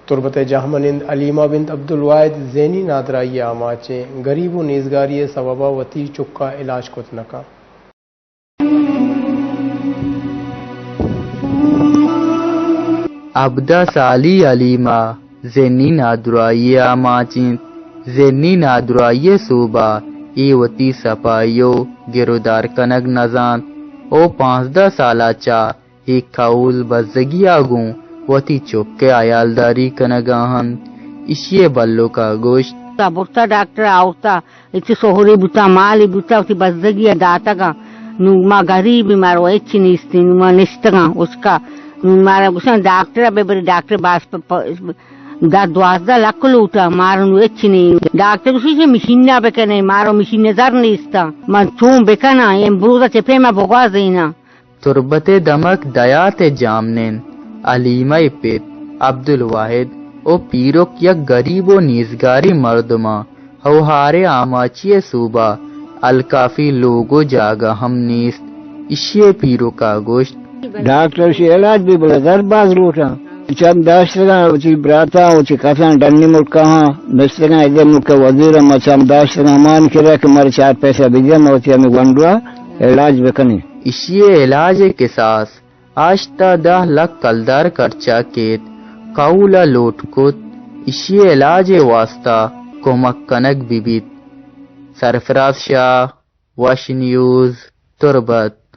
تربت جہمنند علیمہ بنت عبدالواحد زینی نادرائی آماچے غریب و نیزگاری سببا وتی چکا علاج کتنکا ابدا سالی علیمہ زینی نادرائی آماچیں زینی نادرائی صوبہ ای وتی سپائیو گرودار کنگ نزان او 15 سالہ چا ایک کھاول بزگی آگوں وتی چوکے عیالداری کنگاہن اشیے بلو کا گوشت بوتا ڈاکٹر آوتا اچھی سوہری بوتا مالی بوتا وتی بزگی داتا گا نو ما غریب مارو اچھی نیستی نو ما نشتگا اس کا مارا گوشن ڈاکٹر بے بری ڈاکٹر باس دا 12 لکھ لوٹا مارو نو اچھی نہیں ڈاکٹر اسی سے مشینہ بکنے مارو مشینہ زر نیستا من چون بکنا یہ بروزہ چپے ما بگوا زینا تربت دمک دیات جامنین علیمہ پیت عبدالواحد او پیروک یک غریب و نیزگاری مردما ہوہارے آماچی صوبہ الکافی لوگو جاگا ہم نیست اشیے پیرو کا گوشت ڈاکٹر سے علاج بھی بڑا در باز لوٹا چند داشتگاں اچھی براتا اچھی کسان ڈنی ملکا ہاں داشتگاں ادھر ملکا وزیر اما چند داشتگاں مان کرا کہ مر 4 پیسہ بجم ہوتی ہمیں گونڈوا علاج بکنے اشیے علاج قصاص آشتا 10 لکھ کلدار کرچا کیت قولا لوٹ کت اشیے علاج واسطہ کمک کنک بیبیت سرفراز شاہ واش نیوز تربت